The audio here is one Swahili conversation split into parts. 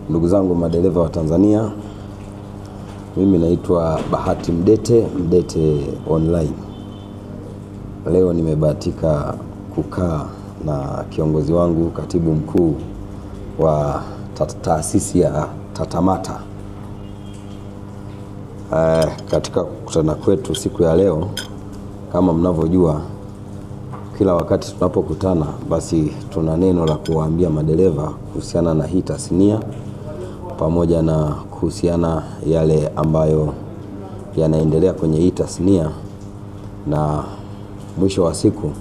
Ndugu zangu madereva wa Tanzania, mimi naitwa Bahati Mdete, Mdete Online. Leo nimebahatika kukaa na kiongozi wangu, katibu mkuu wa taasisi ya TATAMATA. Katika kukutana kwetu siku ya leo, kama mnavyojua, kila wakati tunapokutana basi tuna neno la kuwaambia madereva kuhusiana na hii tasnia, pamoja na kuhusiana yale ambayo yanaendelea kwenye hii tasnia, na mwisho wa siku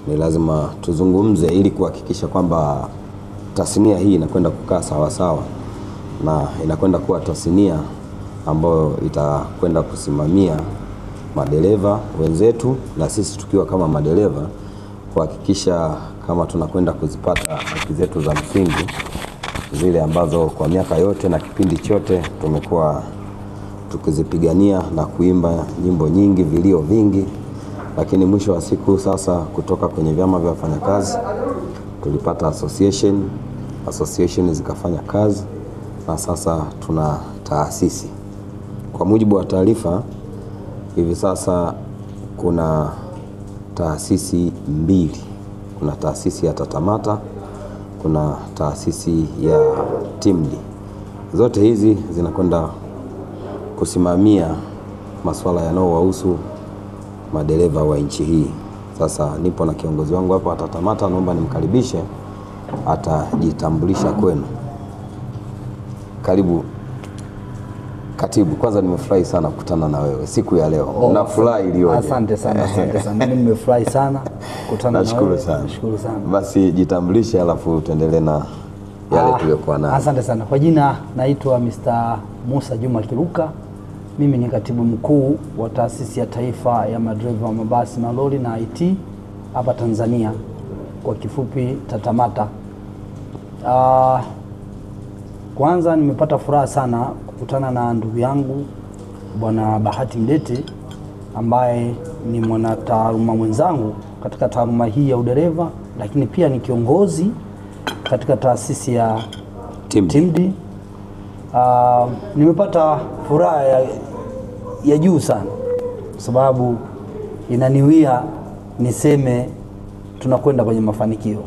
ni lazima tuzungumze ili kuhakikisha kwamba tasnia hii inakwenda kukaa sawa sawa na inakwenda kuwa tasnia ambayo itakwenda kusimamia madereva wenzetu na sisi tukiwa kama madereva kuhakikisha kama tunakwenda kuzipata haki zetu za msingi, zile ambazo kwa miaka yote na kipindi chote tumekuwa tukizipigania na kuimba nyimbo nyingi, vilio vingi. Lakini mwisho wa siku sasa, kutoka kwenye vyama vya wafanyakazi tulipata association zikafanya kazi, na sasa tuna taasisi. Kwa mujibu wa taarifa, hivi sasa kuna taasisi mbili. Kuna taasisi ya TATAMATA, kuna taasisi ya TIMDI. Zote hizi zinakwenda kusimamia masuala yanayowahusu madereva wa nchi hii. Sasa nipo na kiongozi wangu hapa wa TATAMATA, naomba nimkaribishe, atajitambulisha kwenu. Karibu katibu. Kwanza nimefurahi sana kukutana na wewe siku ya leo. Na furahi iliyoje. Asante sana. Mimi nimefurahi sana kukutana na wewe. Nashukuru sana. Basi jitambulishe alafu tuendelee na yale tuliyokuwa nayo. Asante sana. Kwa jina naitwa Mr. Musa Juma Kiruka. Mimi ni katibu mkuu wa taasisi ya taifa ya madereva wa mabasi, malori na IT hapa Tanzania, kwa kifupi TATAMATA. Kwanza nimepata furaha sana kukutana na ndugu yangu Bwana Bahati Mdete, ambaye ni mwanataaluma mwenzangu katika taaluma hii ya udereva, lakini pia ni kiongozi katika taasisi ya TIMDI. Nimepata furaha ya juu sana kwa sababu inaniwia niseme tunakwenda kwenye mafanikio.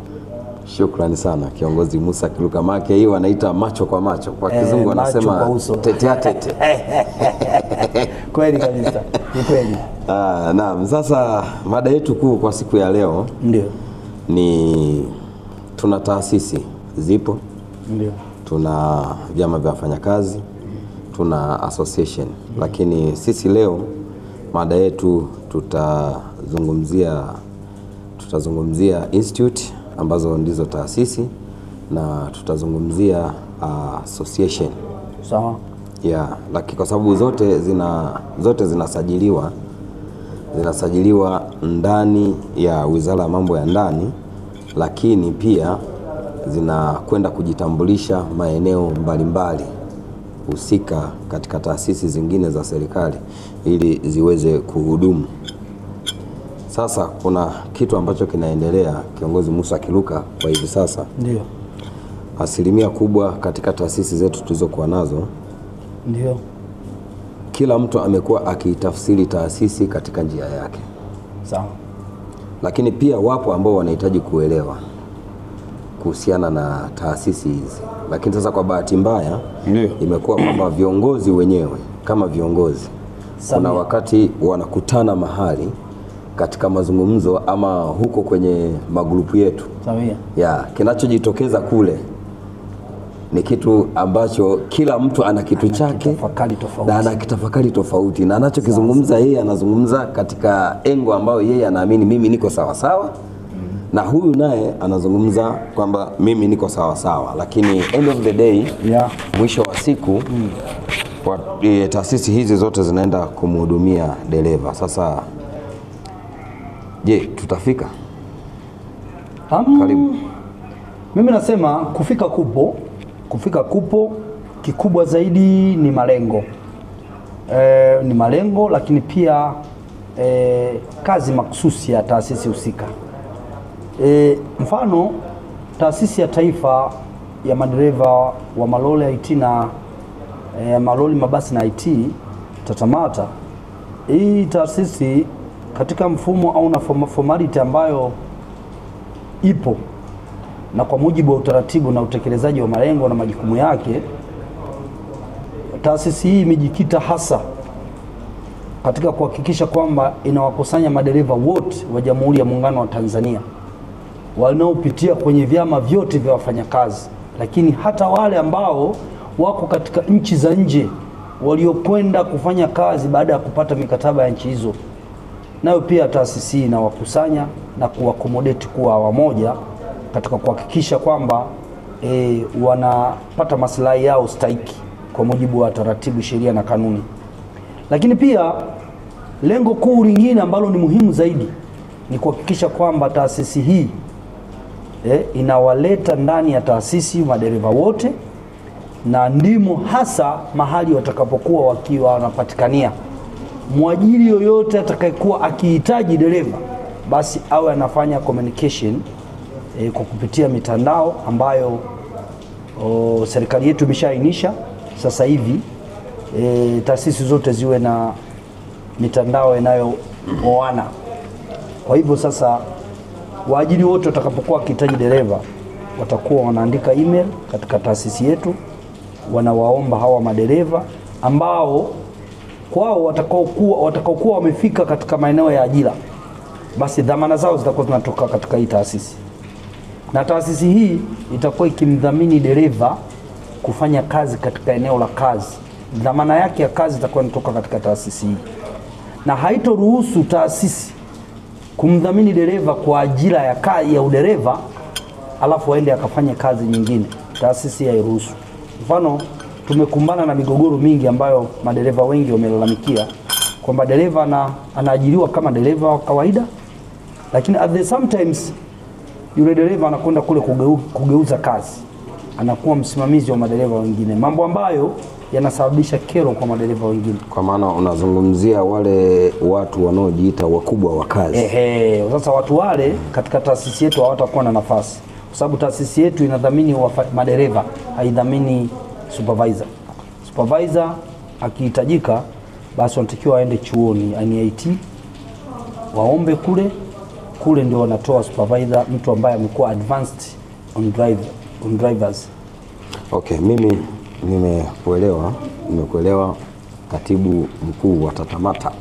Shukrani sana kiongozi Musa Kiruka. Make hii wanaita macho kwa macho, kwa kizungu wanasema tete a tete. Kweli kabisa, ni kweli. Naam, sasa mada yetu kuu kwa siku ya leo ndio ni tuna taasisi zipo, ndio tuna vyama vya wafanyakazi, tuna association, lakini sisi leo mada yetu tutazungumzia institute ambazo ndizo taasisi, na tutazungumzia association. Sawa. Lakini kwa sababu zote zinasajiliwa ndani ya Wizara ya Mambo ya Ndani, lakini pia zinakwenda kujitambulisha maeneo mbalimbali husika katika taasisi zingine za serikali ili ziweze kuhudumu. Sasa kuna kitu ambacho kinaendelea, kiongozi Musa Kiruka, kwa hivi sasa. Ndio. Asilimia kubwa katika taasisi zetu tulizokuwa nazo, ndio, kila mtu amekuwa akitafsiri taasisi katika njia yake. Sawa. Lakini pia wapo ambao wanahitaji kuelewa kuhusiana na taasisi hizi. Lakini sasa kwa bahati mbaya imekuwa kwamba viongozi wenyewe kama viongozi kuna wakati wanakutana mahali katika mazungumzo ama huko kwenye magrupu yetu. Sawa. Kinachojitokeza kule ni kitu ambacho kila mtu ana kitu chake na anakitafakari tofauti, na anachokizungumza yeye anazungumza katika engo ambayo yeye anaamini mimi niko sawa sawa, na huyu naye anazungumza kwamba mimi niko sawa sawa. Lakini end of the day, mwisho wa siku taasisi hizi zote zinaenda kumhudumia dereva. Sasa je, tutafika? Karibu. Mimi nasema kufika kupo, kikubwa zaidi ni malengo. Ni malengo, lakini pia kazi makususi ya taasisi husika. Mfano taasisi ya taifa ya madereva wa malori IT na malori mabasi na IT TATAMATA, hii taasisi katika mfumo au na formality ambayo ipo na kwa mujibu wa utaratibu na utekelezaji wa malengo na majukumu yake, taasisi hii imejikita hasa katika kuhakikisha kwamba inawakusanya madereva wote wa Jamhuri ya Muungano wa Tanzania wanaopitia kwenye vyama vyote vya wafanyakazi, lakini hata wale ambao wako katika nchi za nje waliokwenda kufanya kazi baada ya kupata mikataba ya nchi hizo, nayo pia taasisi hii inawakusanya na kuwakomodate kuwa wamoja katika kuhakikisha kwamba wanapata maslahi yao stahiki kwa mujibu wa taratibu, sheria na kanuni. Lakini pia lengo kuu lingine ambalo ni muhimu zaidi ni kuhakikisha kwamba taasisi hii inawaleta ndani ya taasisi madereva wote, na ndimo hasa mahali watakapokuwa wakiwa wanapatikania. Mwajiri yoyote atakayekuwa akihitaji dereva, basi awe anafanya communication kwa kupitia mitandao ambayo serikali yetu imeshaainisha sasa hivi. Taasisi zote ziwe na mitandao inayooana. Kwa hivyo sasa waajiri wote watakapokuwa wakihitaji dereva watakuwa wanaandika email katika taasisi yetu, wanawaomba hawa madereva ambao kwao watakaokuwa wamefika katika maeneo ya ajira, basi dhamana zao zitakuwa zinatoka katika hii taasisi, na taasisi hii itakuwa ikimdhamini dereva kufanya kazi katika eneo la kazi. Dhamana yake ya kazi itakuwa inatoka katika taasisi hii, na haitoruhusu taasisi kumdhamini dereva kwa ajira ya udereva alafu aende akafanye kazi nyingine. Taasisi hairuhusu. Mfano, tumekumbana na migogoro mingi ambayo madereva wengi wamelalamikia kwamba dereva anaajiriwa kama dereva wa kawaida, lakini at the sometimes yule dereva anakwenda kule kugeuza kazi, anakuwa msimamizi wa madereva wengine, mambo ambayo yanasababisha kero kwa madereva wengine. Kwa maana unazungumzia wale watu wanaojiita wakubwa wa kazi. Sasa watu wale katika taasisi yetu hawatakuwa na nafasi, kwa sababu taasisi yetu inadhamini madereva, haidhamini supervisor. Supervisor akihitajika, basi wanatakiwa waende chuoni NIT, waombe kule ndio wanatoa supervisor, mtu ambaye amekuwa advanced on drivers. Okay, mimi nimekuelewa katibu mkuu wa TATAMATA.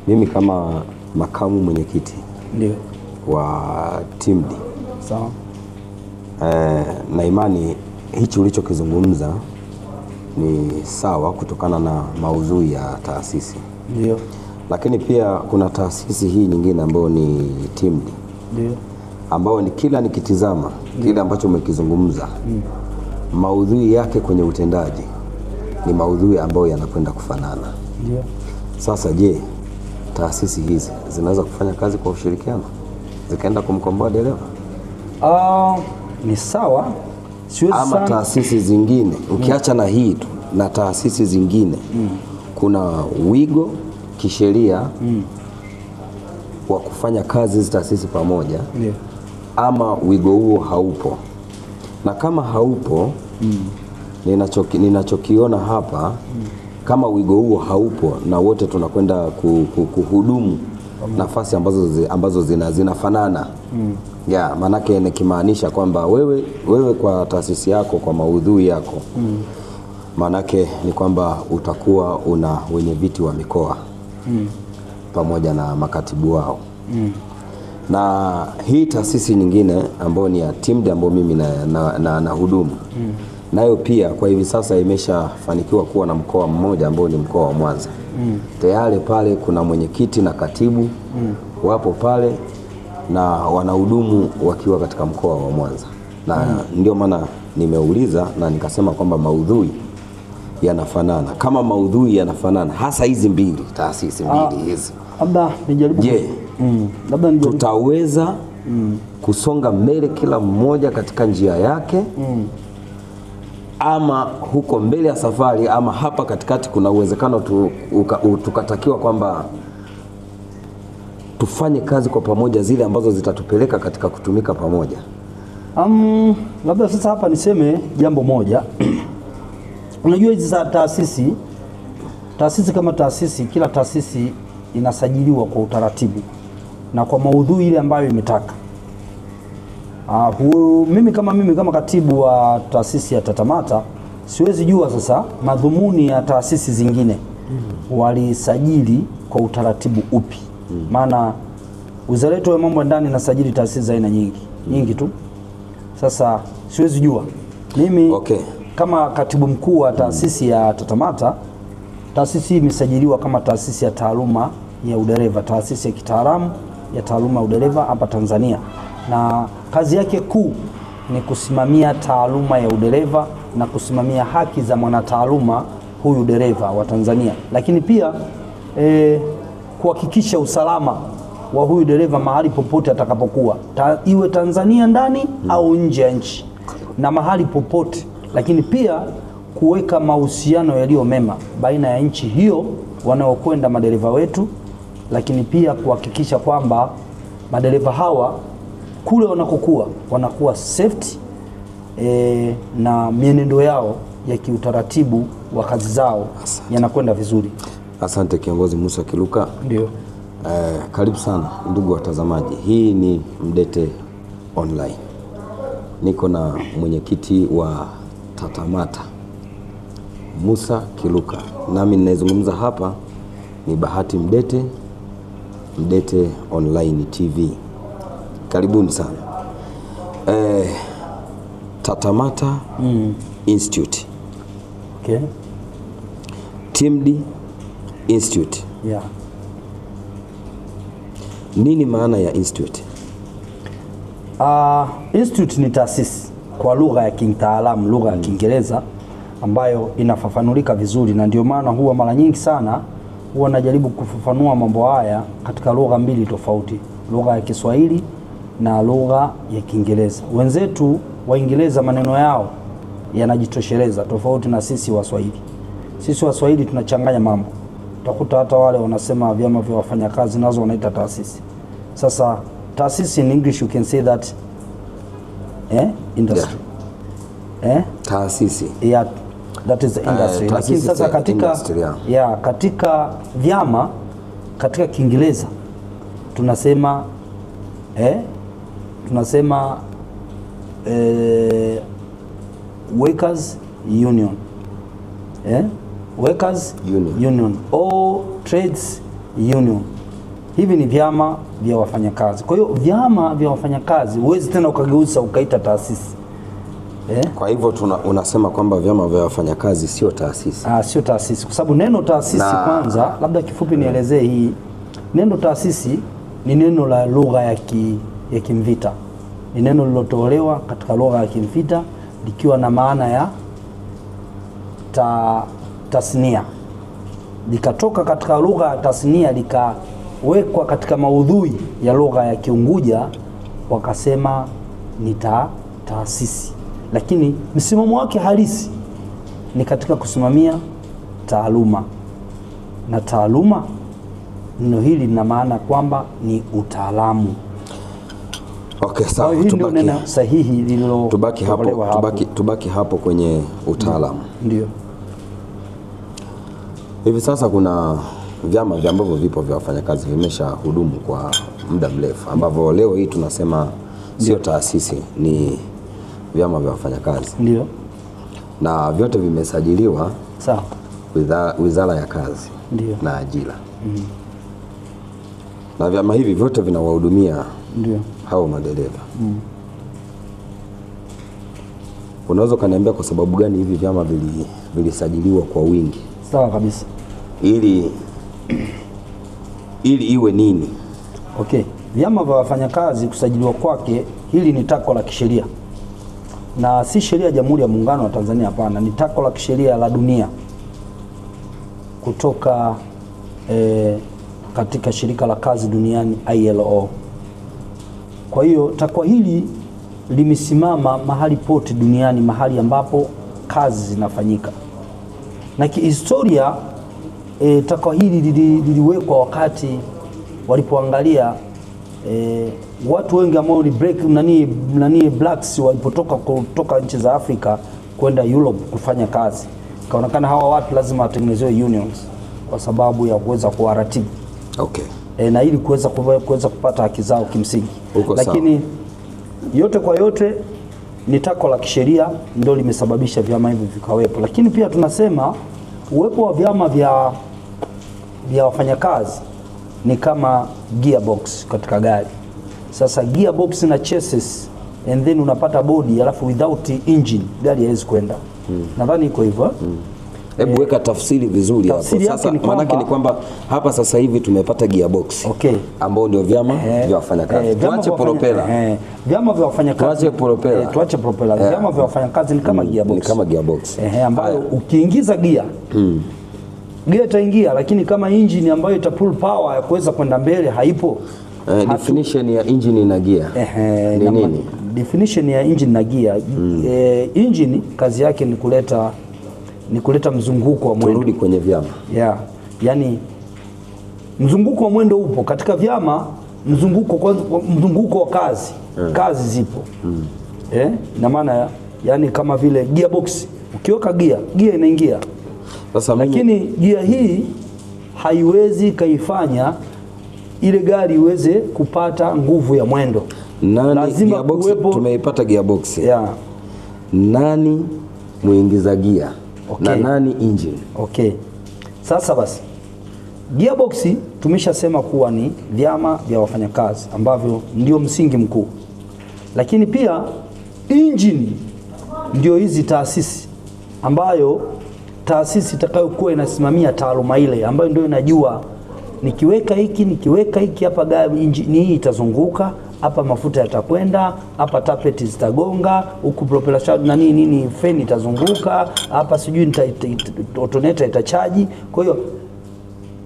Mimi kama makamu mwenyekiti ndio wa TIMD, sawa, na imani hichi ulichokizungumza ni sawa kutokana na maudhui ya taasisi. Ndio. Lakini pia kuna taasisi hii nyingine ambayo ni TIMD. Ndio. Ambao ni kila nikitizama kile ambacho umekizungumza, maudhui yake kwenye utendaji ni maudhui ambayo yanakwenda kufanana. Ndio. Sasa je, taasisi hizi zinaweza kufanya kazi kwa ushirikiano zikaenda kumkomboa dereva? Ni sawa. Ama taasisi zingine ukiacha na hii tu, na taasisi zingine kuna wigo kisheria wa kufanya kazi hizi taasisi pamoja, ama wigo huo haupo? Na kama haupo, ninachokiona hapa, kama wigo huo haupo na wote tunakwenda kuhudumu nafasi ambazo zinafanana, manake nikimaanisha kwamba wewe kwa taasisi yako, kwa maudhui yako, manake ni kwamba utakuwa una wenye viti wa mikoa pamoja na makatibu wao. Na hii taasisi nyingine ambayo ni ya TIMD ambayo mimi na hudumu nayo pia kwa hivi sasa imeshafanikiwa kuwa na mkoa mmoja ambao ni mkoa wa Mwanza. Tayari pale kuna mwenyekiti na katibu wapo pale na wanahudumu wakiwa katika mkoa wa Mwanza. Na ndio maana nimeuliza na nikasema kwamba maudhui yanafanana. Kama maudhui yanafanana, hasa hizi mbili taasisi mbili hizi, labda nijaribu. Je, tutaweza kusonga mbele kila mmoja katika njia yake, ama huko mbele ya safari, ama hapa katikati kuna uwezekano tukatakiwa kwamba tufanye kazi kwa pamoja zile ambazo zitatupeleka katika kutumika pamoja? Labda sasa hapa niseme jambo moja. Unajua hizi za taasisi kama taasisi, kila taasisi inasajiliwa kwa utaratibu na kwa maudhui ile ambayo imetaka. Mimi kama katibu wa taasisi ya TATAMATA siwezi jua sasa madhumuni ya taasisi zingine walisajili kwa utaratibu upi. Maana Wizara yetu ya Mambo ya Ndani inasajili taasisi za aina nyingi tu. Sasa siwezi jua. Mimi kama katibu mkuu wa taasisi ya TATAMATA, taasisi hii imesajiliwa kama taasisi ya taaluma ya udereva, taasisi ya kitaalamu ya taaluma ya udereva hapa Tanzania, na kazi yake kuu ni kusimamia taaluma ya udereva na kusimamia haki za mwanataaluma huyu dereva wa Tanzania, lakini pia kuhakikisha usalama wa huyu dereva mahali popote atakapokuwa, iwe Tanzania ndani au nje ya nchi na mahali popote, lakini pia kuweka mahusiano yaliyo mema baina ya nchi hiyo wanaokwenda madereva wetu, lakini pia kuhakikisha kwamba madereva hawa kule wanakokuwa wanakuwa safety na mienendo yao ya kiutaratibu wa kazi zao yanakwenda vizuri. Asante kiongozi Musa Kiluka. Ndio. Karibu sana ndugu watazamaji. Hii ni Mdete Online. Niko na mwenyekiti wa TATAMATA Musa Kiluka. Nami ninayezungumza hapa ni Bahati Mdete, Mdete Online TV. Karibuni sana. TATAMATA Institute. Okay. TIMD Institute. Yeah. Nini maana ya institute? Institute ni taasisi kwa lugha ya kitaalamu, lugha ya Kiingereza ambayo inafafanulika vizuri, na ndio maana huwa mara nyingi sana huwa najaribu kufafanua mambo haya katika lugha mbili tofauti, lugha ya Kiswahili na lugha ya Kiingereza. Wenzetu Waingereza maneno yao yanajitosheleza tofauti na sisi Waswahili. Sisi Waswahili tunachanganya mambo. Utakuta hata wale wanasema vyama vya wafanyakazi nazo wanaita taasisi. Sasa taasisi in English you can say that industry. Taasisi. Yeah, that is the industry. Lakini sasa katika vyama katika Kiingereza tunasema workers union. Workers union or trades union. Hivi ni vyama vya wafanyakazi. Kwa hiyo vyama vya wafanyakazi huwezi tena ukageuza ukaita taasisi. Kwa hivyo unasema kwamba vyama vya wafanyakazi sio taasisi. Sio taasisi kwa sababu neno taasisi kwanza, labda kifupi nielezee hii. Neno taasisi ni neno la lugha ya Kimvita. Ni neno lilotolewa katika lugha ya Kimvita likiwa na maana ya tasnia. Likatoka katika lugha ya tasnia likawekwa katika maudhui ya lugha ya Kiunguja, wakasema ni taasisi. Lakini msimamo wake halisi ni katika kusimamia taaluma. Na taaluma, neno hili lina maana kwamba ni utaalamu. Okay, sawa. Tubaki hapo kwenye utaalamu. Ndio. Hivi sasa kuna vyama ambavyo vipo vya wafanyakazi vimesha hudumu kwa muda mrefu, ambavyo leo hii tunasema sio taasisi, ni vyama vya wafanyakazi. Ndio. Na vyote vimesajiliwa sawa Wizara ya Kazi. Ndio. Na Ajira. Na vyama hivi vyote vinawahudumia hao madereva. Unaweza kaniambia kwa sababu gani hivi vyama vilisajiliwa kwa wingi? Sawa kabisa. Ili iwe nini? Okay. Vyama vya wafanyakazi kusajiliwa kwake, hili ni takwa la kisheria. Na si sheria ya Jamhuri ya Muungano wa Tanzania, hapana, ni takwa la kisheria la dunia kutoka katika shirika la kazi duniani ILO. Kwa hiyo takwa hili limesimama mahali pote duniani, mahali ambapo kazi zinafanyika. Na kihistoria takwa hili liliwekwa wakati walipoangalia watu wengi ambao ni blacks walipotoka kutoka nchi za Afrika kwenda Europe kufanya kazi, kaonekana hawa watu lazima watengenezewe unions kwa sababu ya kuweza kuwaratibu. Okay. Na ili kuweza kupata haki zao kimsingi. Lakini yote kwa yote ni tako la kisheria ndio limesababisha vyama hivi vikawepo. Lakini pia tunasema uwepo wa vyama vya wafanyakazi ni kama gearbox katika gari. Sasa gearbox na chassis and then unapata body, alafu without engine gari haiwezi kwenda. Nadhani iko hivyo. Hebu weka tafsiri vizuri hapo. Sasa maana yake ni kwamba hapa sasa hivi tumepata gearbox. Okay. Ambao ndio vyama vya wafanyakazi. Tuache propela. Vyama vya wafanyakazi. Tuache propela. Tuache propela. Vyama vya wafanyakazi ni kama gearbox. Ni kama gearbox. Ambayo ukiingiza gear gear itaingia, lakini kama engine ambayo ita pull power ya kuweza kwenda mbele haipo. Definition ya engine na gear ni nini? Definition ya engine na gear, engine kazi yake ni kuleta mzunguko wa mwendo. Turudi kwenye vyama. Yani mzunguko wa mwendo upo katika vyama, mzunguko wa kazi. Kazi zipo. Na maana yani kama vile gearbox, ukiweka gear inaingia. Sasa lakini gear hii haiwezi kaifanya ile gari iweze kupata nguvu ya mwendo. Lazima gearbox, tumeipata gearbox. Nani muingiza gear? Na nani engine? Okay. Sasa basi gearbox tumeshasema kuwa ni vyama vya wafanyakazi ambavyo ndio msingi mkuu. Lakini pia engine ndio hizi taasisi ambayo taasisi itakayokuwa inasimamia taaluma ile ambayo ndio inajua nikiweka hiki hapa gari injini hii itazunguka, hapa mafuta yatakwenda, hapa tapeti zitagonga, huku propeller shaft na nini feni itazunguka, hapa sijui alternator itachaji. Kwa hiyo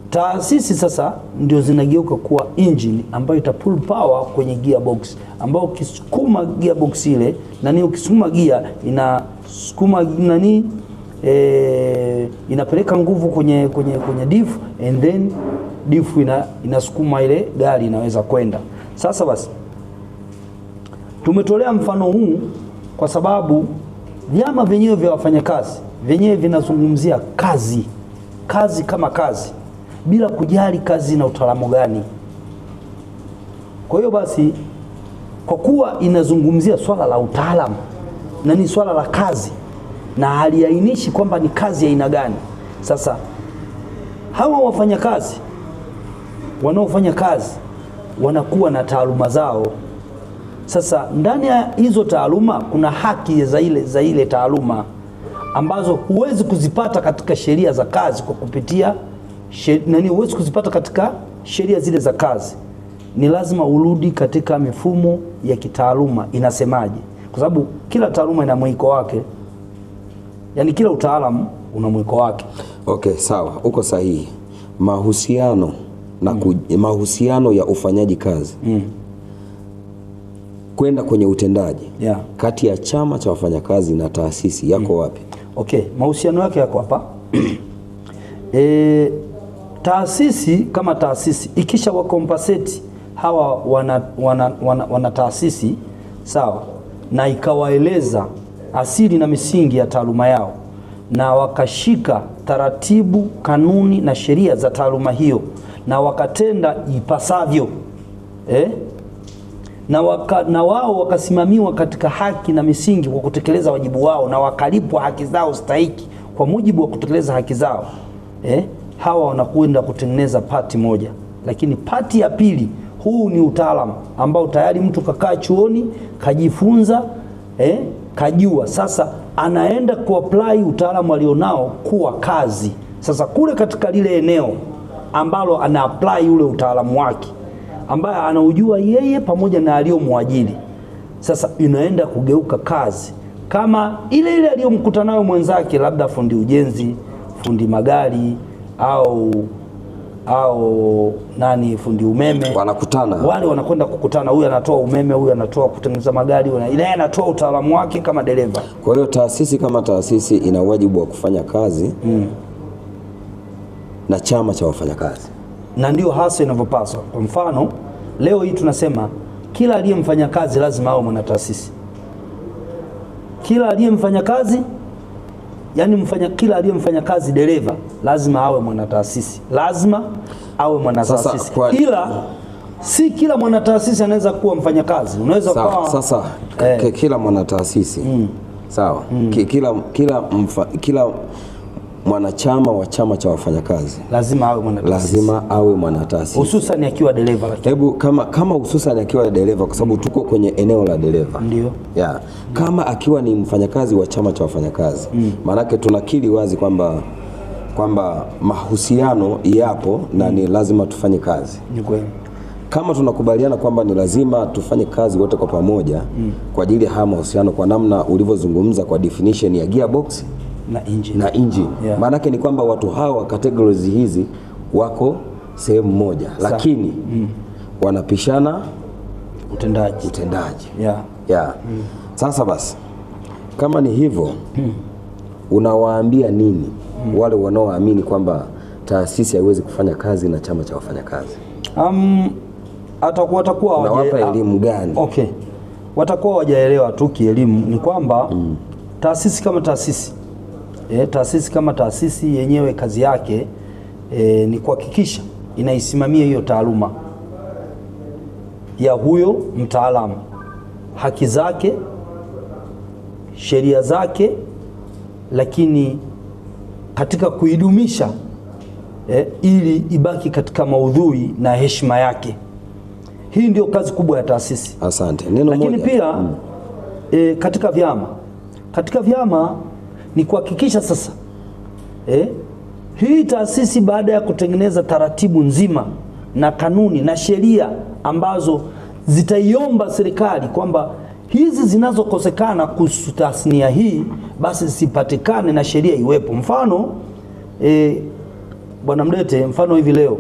taasisi sasa ndio zinageuka kuwa engine ambayo ita pull power kwenye gearbox, ambao ukisukuma gearbox ile ukisukuma gear inasukuma inapeleka nguvu kwenye diff, and then diff inasukuma ile gari inaweza kwenda. Sasa basi tumetolea mfano huu kwa sababu vyama vyenyewe vya wafanyakazi vyenyewe vinazungumzia kazi kama kazi, bila kujali kazi na utaalamu gani. Kwa hiyo basi kwa kuwa inazungumzia swala la utaalamu na ni swala la kazi na haliainishi kwamba ni kazi ya aina gani, sasa hawa wafanyakazi wanaofanya kazi wanakuwa na taaluma zao. Sasa ndani ya hizo taaluma kuna haki za ile taaluma ambazo huwezi kuzipata katika sheria za kazi kwa kupitia huwezi kuzipata katika sheria zile za kazi. Ni lazima urudi katika mifumo ya kitaaluma inasemaje, kwa sababu kila taaluma ina mwiko wake. Yani kila utaalamu una mwiko wake. Okay, sawa, uko sahihi. Mahusiano na mahusiano ya ufanyaji kazi kwenda kwenye utendaji kati ya chama cha wafanyakazi na taasisi yako wapi? Okay, mahusiano yake yako hapa. Taasisi kama taasisi ikisha wakompensate hawa wana taasisi sawa, na ikawaeleza asili na misingi ya taaluma yao, na wakashika taratibu, kanuni na sheria za taaluma hiyo, na wakatenda ipasavyo na wao wakasimamiwa katika haki na misingi kwa kutekeleza wajibu wao, na wakalipwa haki zao stahiki kwa mujibu wa kutekeleza haki zao, hawa wanakwenda kutengeneza pati moja. Lakini pati ya pili, huu ni utaalamu ambao tayari mtu kakaa chuoni kajifunza, kajua, sasa anaenda kuapply utaalamu alionao kuwa kazi. Sasa kule katika lile eneo ambalo ana apply ule utaalamu wake ambaye anaujua yeye pamoja na aliyomwajiri, sasa inaenda kugeuka kazi kama ile aliyomkuta nayo mwenzake, labda fundi ujenzi, fundi magari au fundi umeme. Wanakutana. Wale wanakwenda kukutana, huyu anatoa umeme, huyu anatoa kutengeneza magari, ile anatoa utaalamu wake kama dereva. Kwa hiyo taasisi kama taasisi ina wajibu wa kufanya kazi na chama cha wafanyakazi. na ndio hasa inavyopaswa. Kwa mfano leo hii tunasema kila aliyemfanya kazi lazima awe mwanataasisi. Kila aliyemfanya kazi, yani kila aliyemfanya kazi dereva lazima awe mwanataasisi. Lazima awe mwanataasisi. Ila si kila mwanataasisi anaweza kuwa mfanyakazi. Unaweza kuwa sasa kila mwanataasisi. Sawa. Kila mwanachama wa chama cha wafanyakazi lazima awe mwanataasisi. Hususan akiwa dereva. Hebu kama hususan akiwa dereva, kwa sababu tuko kwenye eneo la dereva. Ndio. Yeah. Kama akiwa ni mfanyakazi wa chama cha wafanyakazi, maanake tunakiri wazi kwamba mahusiano yapo na ni lazima tufanye kazi. Ni kweli. Kama tunakubaliana kwamba ni lazima tufanye kazi wote kwa pamoja kwa ajili ya haya mahusiano, kwa namna ulivyozungumza kwa definition ya gearbox na engine. Yeah. Maanake ni kwamba watu hawa categories hizi wako sehemu moja, lakini wanapishana utendaji. Yeah. Sasa basi kama ni hivyo, unawaambia nini wale wanaoamini kwamba taasisi haiwezi kufanya kazi na chama cha wafanyakazi? Watakuwa unawapa elimu gani? Okay. Watakuwa wajaelewa tu kielimu ni kwamba taasisi kama taasisi taasisi kama taasisi yenyewe kazi yake ni kuhakikisha inaisimamia hiyo taaluma ya huyo mtaalamu, haki zake, sheria zake, lakini katika kuidumisha ili ibaki katika maudhui na heshima yake. Hii ndio kazi kubwa ya taasisi. Asante. Neno moja. Lakini pia katika vyama ni kuhakikisha sasa hii taasisi baada ya kutengeneza taratibu nzima na kanuni na sheria ambazo zitaiomba serikali kwamba hizi zinazokosekana kuhusu tasnia hii basi zisipatikane na sheria iwepo. Mfano Bwana Mdete, mfano hivi leo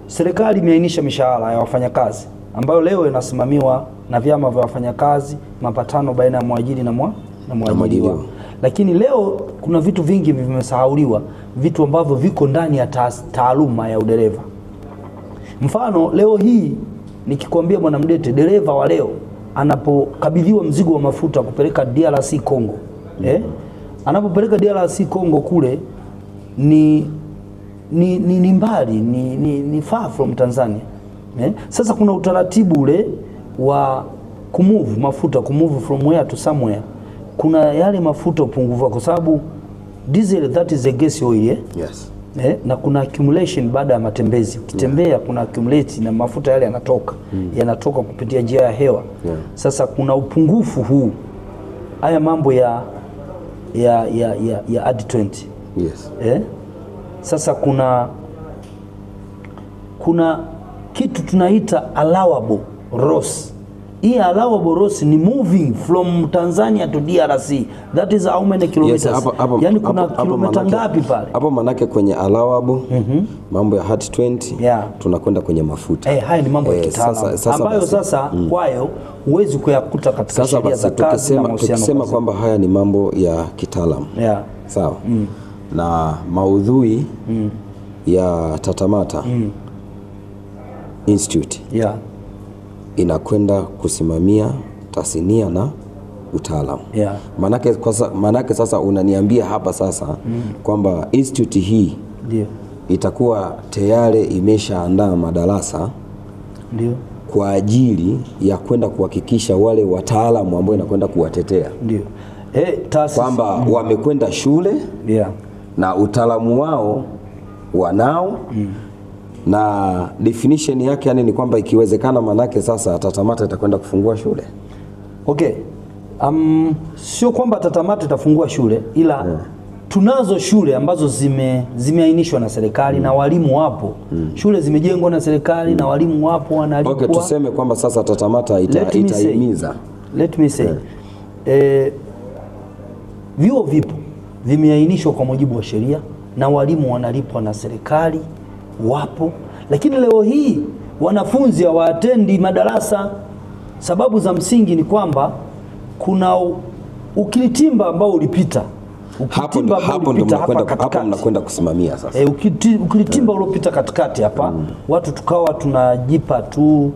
serikali imeainisha mishahara ya wafanyakazi ambayo leo inasimamiwa na vyama vya wafanyakazi, mapatano baina ya mwajiri na mwajiriwa. Lakini leo kuna vitu vingi vimesahauliwa, vitu ambavyo viko ndani ya taaluma ya udereva. Mfano leo hii nikikwambia Bwana Mdete, dereva wa leo anapokabidhiwa mzigo wa mafuta kupeleka DRC Congo, anapopeleka DRC Congo kule ni mbali, ni far from Tanzania. Sasa kuna utaratibu ule wa kumove mafuta, kumove from where to somewhere. Kuna yale mafuta upungufu kwa sababu diesel, that is a gas oil. Yes. Na kuna accumulation baada ya matembezi. Ukitembea kuna accumulate na mafuta yale yanatoka kupitia njia ya hewa. Sasa kuna upungufu huu. Haya mambo ya AD20. Yes. Sasa kuna kitu tunaita allowable loss. Hii allowable loss ni moving from Tanzania to DRC. That is how many kilometers? Yes, yani kuna kilomita ngapi pale? Hapo manake kwenye allowable, mambo ya AD20, tunakwenda kwenye mafuta. Haya ni mambo ya kitaalamu ambayo sasa kwayo huwezi kuyakuta katika sheria za kazi na mahusiano. Tukisema kwamba haya ni mambo ya kitaalamu. Sawa. Na maudhui ya Tatamata Institute inakwenda kusimamia tasnia na utaalamu. Manake sasa unaniambia hapa sasa kwamba institute hii itakuwa tayari imeshaandaa madarasa kwa ajili ya kwenda kuhakikisha wale wataalamu ambao inakwenda kuwatetea kwamba wamekwenda shule na utaalamu wao wanao na definition yake yani ni kwamba ikiwezekana manake sasa Tatamata itakwenda kufungua shule. Okay. Sio kwamba Tatamata itafungua shule ila tunazo shule ambazo zimeainishwa na serikali na walimu wapo. Shule zimejengwa na serikali na walimu wapo wanalipwa. Okay, tuseme kwamba sasa Tatamata itaimiza. Let me say. Vyuo vipo vimeainishwa kwa mujibu wa sheria na walimu wanalipwa na serikali wapo, lakini leo hii wanafunzi hawaatendi madarasa. Sababu za msingi ni kwamba kuna ukiritimba ambao ulipita hapo mnakwenda kusimamia sasa. Ukilitimba uliopita katikati hapa, watu tukawa tunajipa tu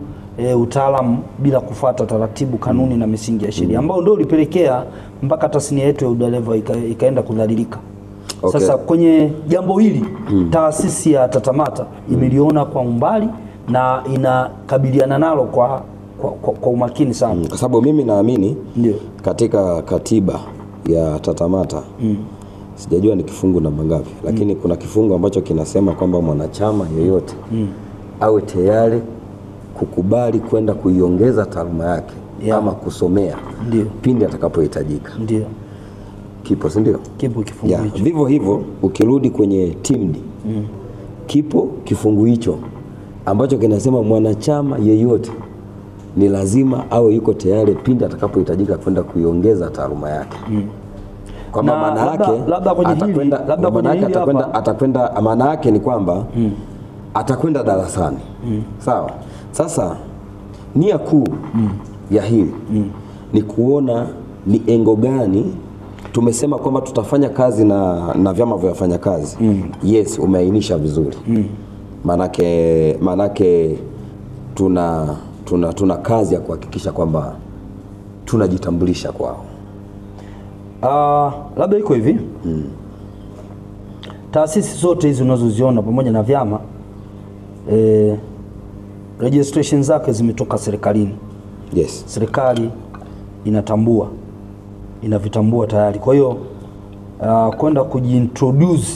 utaalamu bila kufuata taratibu, kanuni na misingi ya sheria, ambao ndio ulipelekea mpaka tasnia yetu ya udereva ikaenda kudhalilika. Okay. Sasa kwenye jambo hili taasisi ya TATAMATA imeliona kwa umbali na inakabiliana nalo kwa umakini sana, kwa sababu mimi naamini katika katiba ya TATAMATA sijajua ni kifungu namba ngapi, lakini kuna kifungu ambacho kinasema kwamba mwanachama yeyote awe tayari kukubali kwenda kuiongeza taaluma yake ama kusomea pindi atakapohitajika. Ndio kipo, si ndio? Kipo kifungu hicho. Vivyo hivyo ukirudi kwenye TIMDI kipo kifungu hicho ambacho kinasema mwanachama yeyote ni lazima awe yuko tayari pindi atakapohitajika kwenda kuiongeza taaluma yake. Kwamba maana yake atakwenda, maana yake ni kwamba atakwenda darasani. Sawa. Sasa nia kuu ya hili ni kuona ni engo gani tumesema kwamba tutafanya kazi na vyama vya wafanyakazi. Yes, umeainisha vizuri. Manake tuna kazi ya kuhakikisha kwamba tunajitambulisha kwao. Labda iko hivi. Taasisi zote hizi unazoziona pamoja na vyama registration zake zimetoka serikalini. Yes. Serikali inavitambua tayari. Kwa hiyo kwenda kujiintroduce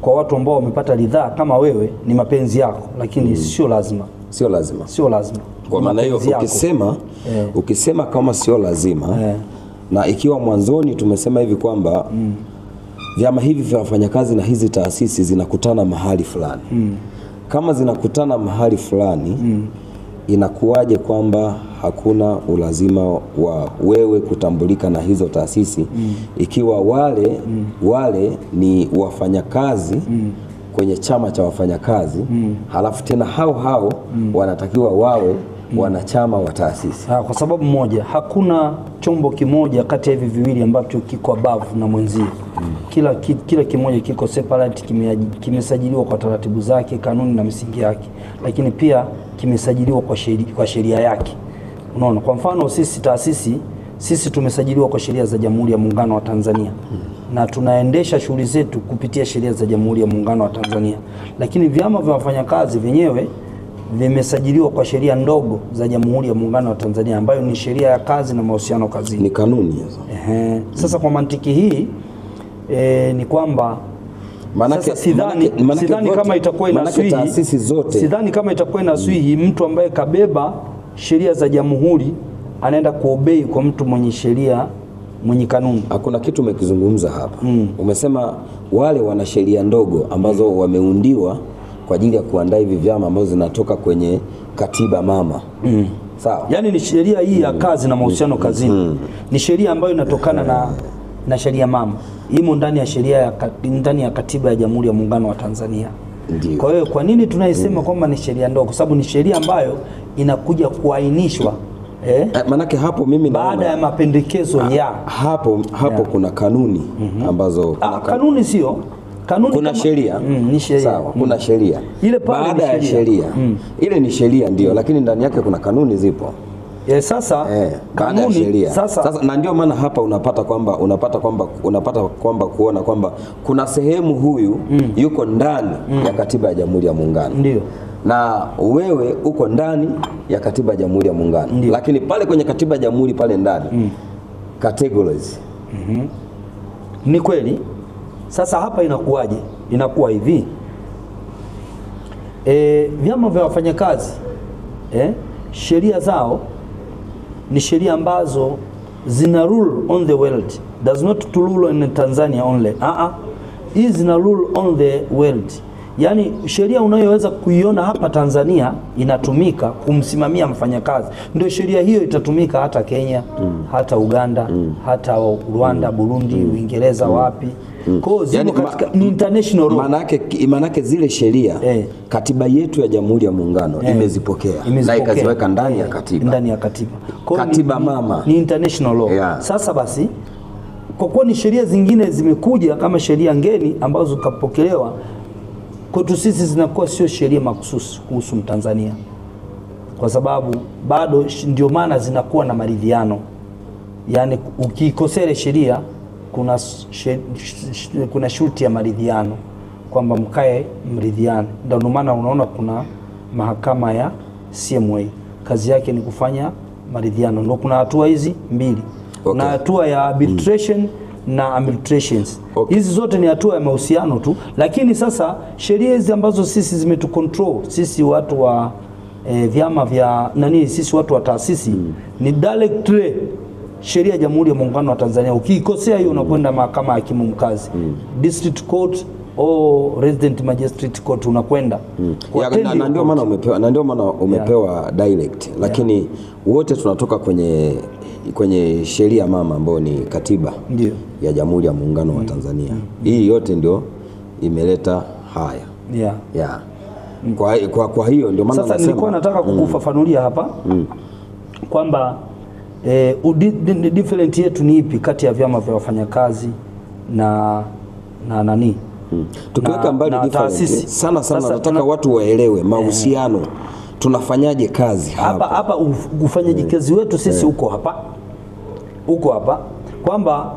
kwa watu ambao wamepata ridhaa kama wewe ni mapenzi yako, lakini sio lazima. Sio lazima. Kwa maana hiyo ukisema kama sio lazima na ikiwa mwanzoni tumesema hivi kwamba vyama hivi vya wafanyakazi na hizi taasisi zinakutana mahali fulani. Kama zinakutana mahali fulani, inakuwaje kwamba hakuna ulazima wa wewe kutambulika na hizo taasisi ikiwa wale ni wafanyakazi kwenye chama cha wafanyakazi, halafu tena hao wanatakiwa wawe wanachama wa taasisi? Kwa sababu moja, hakuna chombo kimoja kati ya hivi viwili ambacho kiko above na mwenzie. Kila kimoja kiko separate, kimesajiliwa kwa taratibu zake, kanuni na misingi yake, lakini pia kimesajiliwa kwa sheria yake. Unaona, kwa mfano sisi tumesajiliwa kwa sheria za Jamhuri ya Muungano wa Tanzania na tunaendesha shughuli zetu kupitia sheria za Jamhuri ya Muungano wa Tanzania, lakini vyama vya wafanyakazi vyenyewe vimesajiliwa kwa sheria ndogo za Jamhuri ya Muungano wa Tanzania ambayo ni sheria ya kazi na mahusiano kazini. Ni kanuni hizo. Sasa kwa mantiki hii ni kwamba sidhani kama itakuwa inaswihi taasisi zote. Sidhani kama itakuwa inaswihi mtu ambaye kabeba sheria za jamhuri anaenda kuobei kwa mtu mwenye sheria, mwenye kanuni. Hakuna kitu umekizungumza hapa. Umesema wale wana sheria ndogo ambazo wameundiwa kwa ajili ya kuandaa hivi vyama ambazo zinatoka kwenye katiba mama. Sawa. Yaani ni sheria hii ya kazi na mahusiano kazini. Ni sheria ambayo inatokana na sheria mama. Imo ndani ya sheria ndani ya katiba ya Jamhuri ya Muungano wa Tanzania. Ndiyo. Kwa hiyo kwa nini tunaisema kwamba ni sheria ndogo? Kwa sababu ni sheria ambayo inakuja kuainishwa manake hapo mimi baada ya mapendekezo ya hapo kuna kanuni ambazo kanuni sio kanuni, kuna sheria. Ni sheria. Sawa, kuna sheria. Ile pale baada ya sheria. Ile ni sheria ndio, lakini ndani yake kuna kanuni zipo. Sasa kanuni sasa na ndio maana hapa unapata kwamba kuona kwamba kuna sehemu huyu yuko ndani ya katiba ya Jamhuri ya Muungano. Ndio. Na wewe uko ndani ya katiba ya Jamhuri ya Muungano. Lakini pale kwenye katiba ya Jamhuri pale ndani categories. Ni kweli. Sasa hapa inakuwaje? Inakuwa hivi. Vyama vya wafanyakazi sheria zao ni sheria ambazo zina rule on the world, does not to rule in Tanzania only. Hizi zina rule on the world. Yaani sheria unayoweza kuiona hapa Tanzania inatumika kumsimamia mfanyakazi, ndio sheria hiyo itatumika hata Kenya, hata Uganda, hata Rwanda, Burundi, Uingereza, wapi. Kwa hiyo yani, ni international law. Manake zile sheria katiba yetu ya Jamhuri ya Muungano imezipokea na ikaziweka ndani ya katiba. Ndani ya katiba. Katiba mama ni international law. Sasa basi kwa kuwa ni sheria zingine zimekuja kama sheria ngeni ambazo zikapokelewa kwetu sisi, zinakuwa sio sheria mahususi kuhusu Mtanzania, kwa sababu bado ndio maana zinakuwa na maridhiano. Yani ukikosea sheria kuna shuti ya maridhiano kwamba mkae mridhiane. Ndio maana unaona kuna mahakama ya CMA kazi yake ni kufanya maridhiano. Ndio kuna hatua hizi mbili. Okay. Na hatua ya arbitration na arbitrations. Okay. Hizi zote ni hatua ya mahusiano tu, lakini sasa sheria hizi ambazo sisi zimetucontrol sisi watu wa vyama vya sisi watu wa taasisi ni directly sheria ya Jamhuri ya Muungano wa Tanzania. Ukikosea hiyo unakwenda mahakama ya hakimu mkazi, district court au resident magistrate court unakwenda. Na ndio maana umepewa direct, lakini wote tunatoka kwenye sheria mama ambayo ni katiba ya Jamhuri ya Muungano wa Tanzania. Hii yote ndio imeleta haya. Kwa hiyo ndio maana sasa nilikuwa nataka kukufafanulia hapa kwamba different yetu ni ipi kati ya vyama vya wafanyakazi na tukiweka mbali different sana nataka watu waelewe mahusiano, tunafanyaje kazi hapa ufanyaji kazi wetu sisi uko hapa kwamba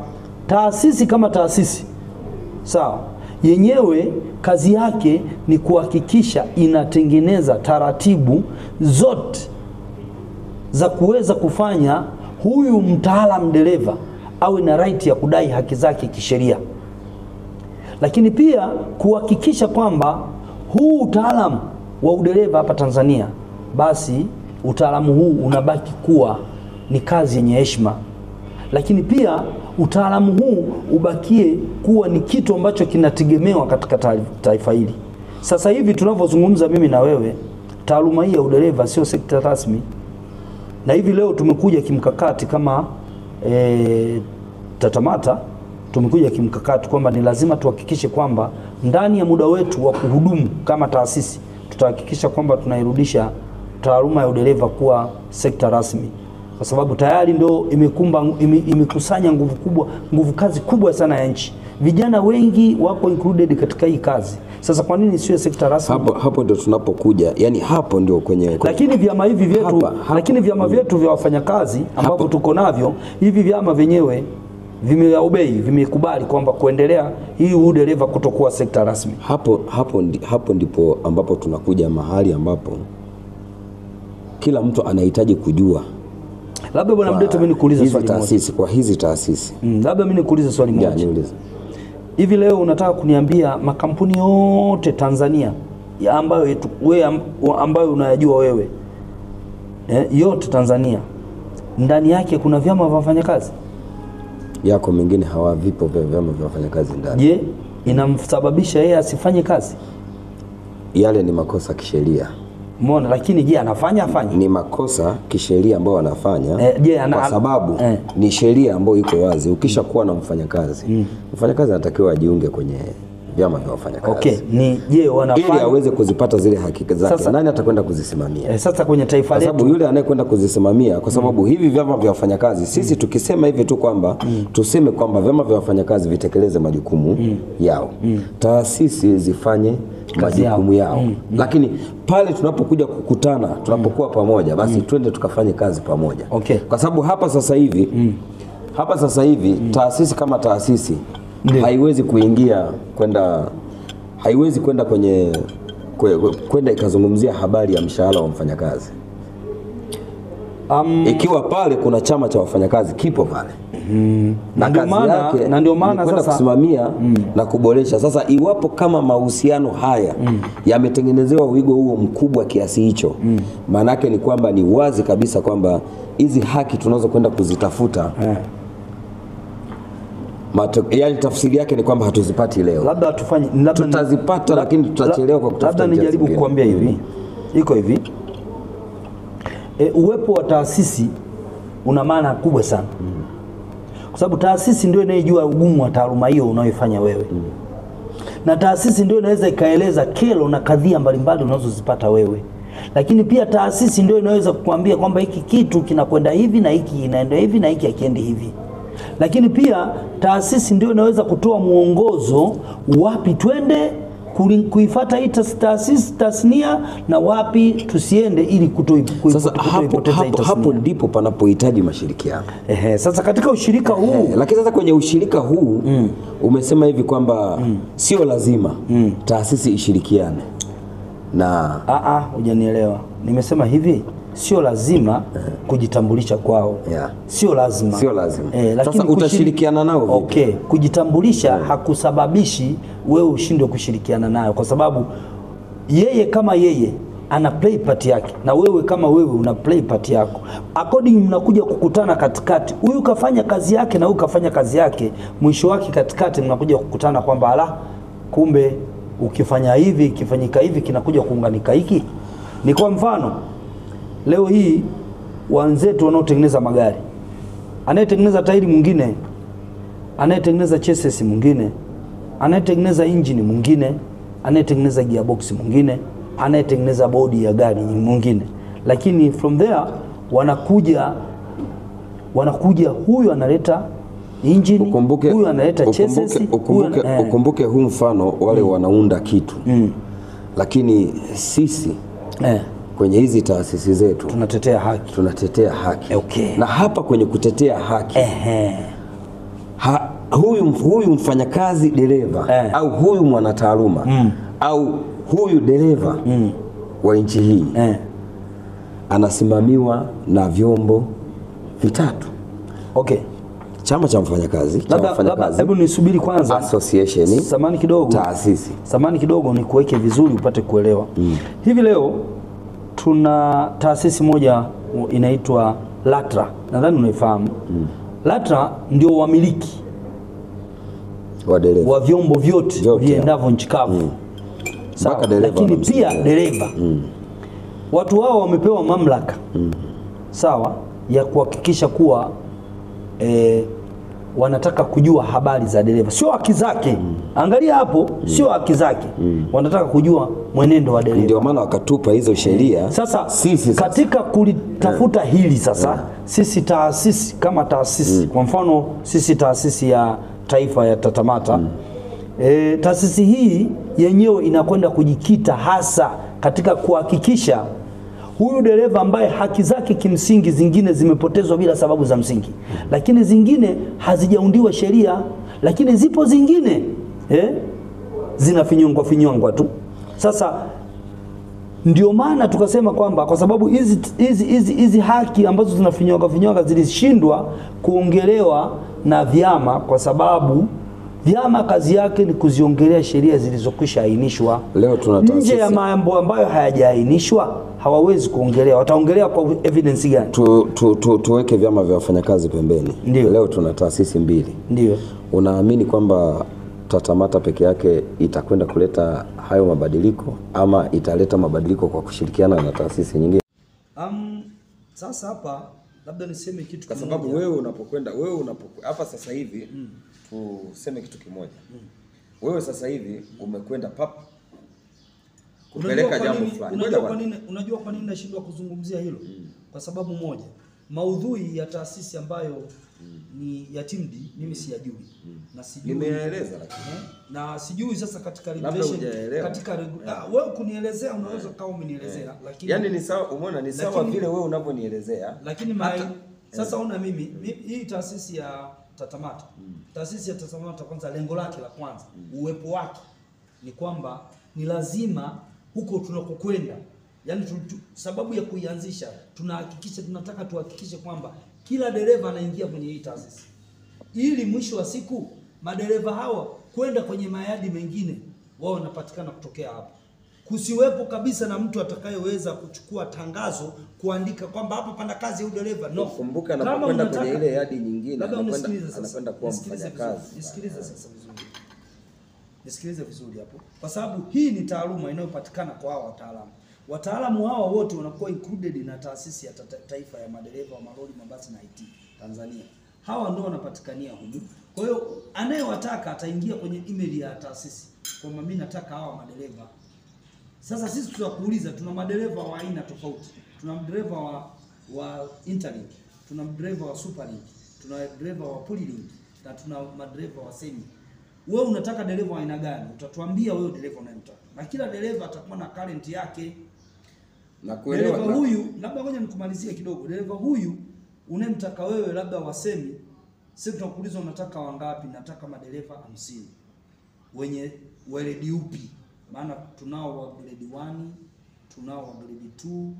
taasisi kama taasisi sawa, yenyewe kazi yake ni kuhakikisha inatengeneza taratibu zote za kuweza kufanya huyu mtaalamu dereva awe na right ya kudai haki zake kisheria, lakini pia kuhakikisha kwamba huu utaalamu wa udereva hapa Tanzania, basi utaalamu huu unabaki kuwa ni kazi yenye heshima, lakini pia utaalamu huu ubakie kuwa ni kitu ambacho kinategemewa katika taifa hili. Sasa hivi tunavyozungumza mimi na wewe, taaluma hii ya udereva sio sekta rasmi, na hivi leo tumekuja kimkakati kama TATAMATA tumekuja kimkakati kwamba ni lazima tuhakikishe kwamba ndani ya muda wetu wa kuhudumu kama taasisi tutahakikisha kwamba tunairudisha taaluma ya udereva kuwa sekta rasmi, kwa sababu tayari ndio imekusanya nguvu kazi kubwa sana ya nchi. Vijana wengi wako included katika hii kazi. Sasa kwa nini sio sekta rasmi? Hapo ndio tunapokuja, yani hapo ndio kwenye lakini vyama hivi vyetu lakini vyama vyetu vya wafanyakazi ambapo tuko navyo, hivi vyama vyenyewe vimeobei, vimekubali kwamba kuendelea hii udereva kutokuwa sekta rasmi. Hapo ndipo ambapo tunakuja mahali ambapo kila mtu anahitaji kujua. Labda bwana Mdeto, mimi nikuulize swali moja. Kwa hizi taasisi. Labda mimi nikuulize swali moja. Niulize. Hivi leo unataka kuniambia makampuni yote Tanzania ambayo unayajua wewe, yote Tanzania ndani yake kuna vyama vya wafanyakazi? Yako mengine hawavipo vyama vya wafanyakazi ndani. Je, inamsababisha yeye asifanye kazi? Yale ni makosa kisheria. Umeona, lakini je afanye? Ni makosa kisheria ambayo anafanya kwa sababu ni sheria ambayo iko wazi. Ukishakuwa na mfanyakazi, mfanyakazi anatakiwa ajiunge kwenye vyama vya wafanyakazi. Okay, wanafanya ili aweze kuzipata zile haki zake. Nani atakwenda kuzisimamia? Sasa kwenye taifa letu, kwa sababu yule anayekwenda kuzisimamia, kwa sababu hivi vyama vya wafanyakazi sisi tukisema hivi tu kwamba tuseme kwamba vyama vya wafanyakazi vitekeleze majukumu yao, taasisi zifanye majukumu yao. Lakini pale tunapokuja kukutana, tunapokuwa pamoja, basi twende tukafanye kazi pamoja. Okay. Kwa sababu hapa sasa hivi taasisi kama taasisi haiwezi kwenda kwenda ikazungumzia habari ya mshahara wa mfanyakazi. Ikiwa pale kuna chama cha wafanyakazi kipo pale. Na ndio maana sasa kusimamia na kuboresha. Sasa iwapo kama mahusiano haya yametengenezewa wigo huo mkubwa kiasi hicho, maana yake ni kwamba ni wazi kabisa kwamba hizi haki tunazo kwenda kuzitafuta yani tafsiri yake ni kwamba hatuzipati leo. Labda tutazipata, lakini tutachelewa kwa kutafuta. Labda nijaribu kukuambia hivi. Iko hivi. Uwepo wa taasisi una maana kubwa sana. Kwa sababu taasisi ndio inayojua ugumu wa taaluma hiyo unayoifanya wewe. Na taasisi ndio inaweza ikaeleza kero na kadhia mbalimbali unazozipata wewe. Lakini pia taasisi ndio inaweza kukuambia kwamba hiki kitu kinakwenda hivi na hiki inaenda hivi na hiki hakiendi hivi. Lakini pia taasisi ndio inaweza kutoa mwongozo wapi twende kuifuata hii tasnia na wapi tusiende ili sasa hapo ndipo panapohitaji mashirikiano. Sasa katika ushirika huu lakini sasa kwenye ushirika huu umesema hivi kwamba sio lazima taasisi ishirikiane na hujanielewa. Nimesema hivi sio lazima kujitambulisha kwao. Sio lazima. Lakini sasa utashirikiana nao vipi? Okay, kujitambulisha hakusababishi wewe ushindwe kushirikiana nayo, kwa sababu yeye kama yeye ana play part yake na wewe kama wewe una play part yako. According mnakuja kukutana katikati. Huyu kafanya kazi yake na huyu kafanya kazi yake. Mwisho wake katikati mnakuja kukutana kwamba kumbe ukifanya hivi kifanyika hivi kinakuja kuunganika hiki. Ni kwa mfano leo hii wenzetu wanaotengeneza magari, anayetengeneza tairi mwingine, anayetengeneza chassis mwingine, anayetengeneza engine mwingine, anayetengeneza gearbox mwingine, anayetengeneza bodi ya gari mwingine. Lakini from there wanakuja huyu analeta engine, huyu analeta chassis. Ukumbuke huu mfano wale wanaunda kitu. Lakini sisi kwenye hizi taasisi zetu tunatetea haki. Okay. Na hapa kwenye kutetea haki huyu mfanyakazi dereva au huyu mwanataaluma au huyu dereva wa nchi hii anasimamiwa na vyombo vitatu. Okay. Chama cha mfanyakazi, hebu nisubiri kwanza. Association, samani kidogo. Taasisi. Samani kidogo nikuweke vizuri upate kuelewa. Hivi leo tuna taasisi moja inaitwa LATRA. Nadhani unaifahamu. LATRA ndio wamiliki wa vyombo vyote viendavyo nchi kavu. Sawa, lakini pia dereva. Watu hao wamepewa mamlaka sawa ya kuhakikisha kuwa wanataka kujua habari za dereva, sio haki zake. Angalia hapo, sio haki zake. Wanataka kujua mwenendo wa dereva. Ndio maana wakatupa hizo sheria. Sasa katika kulitafuta hili sasa sisi taasisi kama taasisi, kwa mfano sisi taasisi ya taifa ya TATAMATA, taasisi hii yenyewe inakwenda kujikita hasa katika kuhakikisha huyu dereva ambaye haki zake kimsingi zingine zimepotezwa bila sababu za msingi, lakini zingine hazijaundiwa sheria, lakini zipo zingine zinafinyongwa tu. Sasa ndio maana tukasema kwamba kwa sababu hizi haki ambazo zinafinyongwa zilishindwa kuongelewa na vyama, kwa sababu vyama kazi yake ni kuziongelea sheria zilizokwisha ainishwa. Leo tunataasisi nje ya mambo ambayo hayajaainishwa hawawezi kuongelea. Wataongelea kwa evidence gani? Tuweke vyama vya wafanyakazi pembeni. Ndiyo. Leo tuna taasisi mbili. Ndio. Unaamini kwamba TATAMATA peke yake itakwenda kuleta hayo mabadiliko ama italeta mabadiliko kwa kushirikiana na taasisi nyingine? Sasa hapa labda niseme kitu kwa sababu wewe unapokwenda hapa sasa hivi tuseme kitu kimoja. Wewe sasa hivi umekwenda kupeleka jambo fulani. Unajua kwa nini nashindwa kuzungumzia hilo? Kwa sababu moja, maudhui ya taasisi ambayo ni ya TIMDI mimi siyajui. Na sijui. Nimeeleza lakini. Na sijui sasa katika regulation wewe kunielezea unaweza kama umenielezea lakini yani ni sawa, umeona ni sawa vile wewe unavyonielezea. Lakini sasa una mimi hii taasisi ya TATAMATA. Taasisi ya TATAMATA kwanza lengo lake la kwanza, uwepo wake ni kwamba ni lazima huko tunakokwenda, yani sababu ya kuianzisha tunataka tuhakikishe kwamba kila dereva anaingia kwenye hii taasisi, ili mwisho wa siku madereva hawa kwenda kwenye mayadi mengine wao wanapatikana kutokea hapo. Kusiwepo kabisa na mtu atakayeweza kuchukua tangazo kuandika kwamba hapa pana kazi ya dereva. No. Kumbuka anapokwenda kwenye ile yadi nyingine anakwenda kuwa mfanyakazi. Nisikilize sasa vizuri. Nisikilize vizuri hapo. Kwa sababu hii ni taaluma inayopatikana kwa hao wataalamu. Wataalamu hawa wote wanakuwa included na taasisi ya taifa ya madereva wa malori, mabasi na IT Tanzania. Hawa ndio wanapatikania humu. Kwa hiyo anayewataka ataingia kwenye email ya taasisi kwamba mimi nataka hawa madereva. Sasa sisi tutakuuliza, tuna madereva wa aina tofauti. Tuna dereva wa Interlink, tuna dereva wa Superlink, tuna dereva wa pulling na tuna madereva wa semi. Wewe unataka dereva wa aina gani? Utatuambia wewe dereva unayemtaka. Na kila dereva atakuwa na current yake. Na kuelewa dereva huyu, labda ngoja nikumalizie kidogo. Dereva huyu unayemtaka wewe labda wa semi, sisi tunakuuliza unataka wangapi? Nataka madereva 50. Wenye weledi upi? Maana tunao wa grade 1, tunao wa grade 2,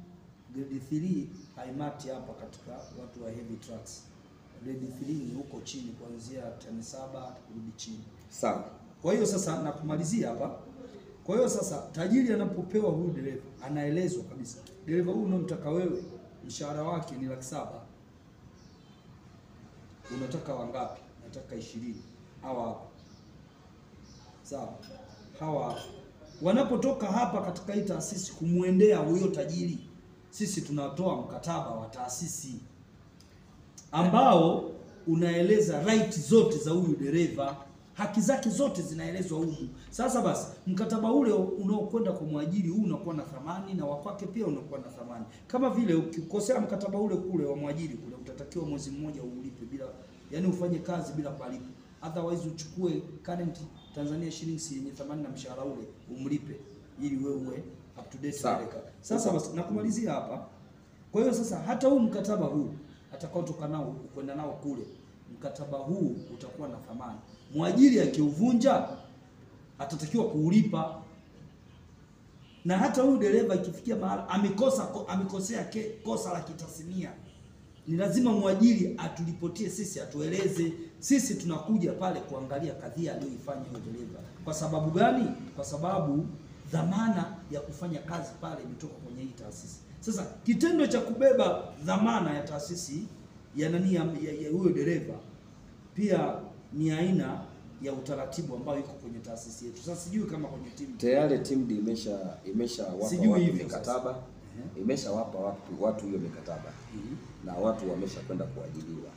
grade 3 haimati hapa katika watu wa heavy trucks. Grade 3 ni huko chini kuanzia tani 7 kurudi chini. Sawa. Kwa hiyo sasa nakumalizia hapa. Kwa hiyo sasa tajiri anapopewa huyu dereva anaelezwa kabisa, dereva huyu unamtaka wewe mshahara wake ni 700,000. Unataka wangapi? Nataka 20. Hawa hapa. Sawa. Hawa wanapotoka hapa katika hii taasisi kumuendea huyo tajiri, sisi tunatoa mkataba wa taasisi ambao unaeleza right zote za huyu dereva, haki zake zote zinaelezwa humu. Sasa basi mkataba ule unaokwenda kwa mwajiri huu unakuwa na thamani na wakwake pia unakuwa na thamani. Kama vile ukikosea mkataba ule kule wa mwajiri kule, utatakiwa mwezi mmoja uulipe bila, yani ufanye kazi bila kulipa. Otherwise uchukue current Tanzania shillings yenye thamani na mshahara ule umlipe ili wewe uwe up to date. Sasa basi nakumalizia hapa. Kwa hiyo sasa hata huu mkataba huu atakaotoka nao kwenda nao kule, mkataba huu utakuwa na thamani. Mwajiri akiuvunja atatakiwa kuulipa. Na hata huyu dereva ikifikia mahali amekosea kosa la kitasnia, ni lazima mwajiri atulipotie sisi, atueleze. Sisi tunakuja pale kuangalia kadhia aliyoifanya huyo dereva. Kwa sababu gani? Kwa sababu dhamana ya kufanya kazi pale imetoka kwenye hii taasisi. Sasa kitendo cha kubeba dhamana ya taasisi ya nani ya huyo dereva pia ni aina ya utaratibu ambao iko kwenye taasisi yetu. Sasa sijui kama kwenye timu tayari timu imesha wapa watu mikataba, imeshawapa watu hiyo mikataba na watu wamesha kwenda kuajiliwa.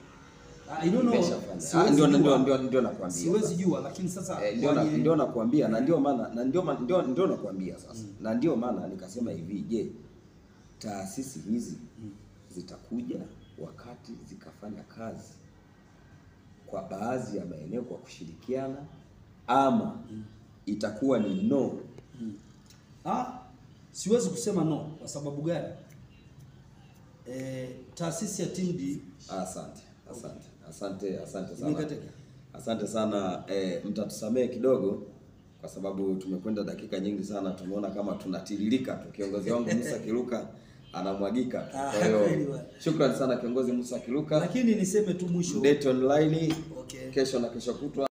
I don't know. Ndio nakwambia. Siwezi jua, lakini sasa ndio nakwambia, na ndio maana ndio nakwambia sasa. Na ndio maana nikasema hivi, je, taasisi hizi zitakuja wakati zikafanya kazi kwa baadhi ya maeneo kwa kushirikiana, ama itakuwa ni no? Siwezi kusema no. Kwa sababu gani? Taasisi ya TIMD. Asante sana. Asante sana. Mtatusamee kidogo kwa sababu tumekwenda dakika nyingi sana, tumeona kama tunatiririka tu. Kiongozi wangu Musa Kiluka anamwagika. Kwa hiyo shukrani sana kiongozi Musa Kiluka. Lakini niseme tu mwisho, Date Online kesho na kesho kutwa.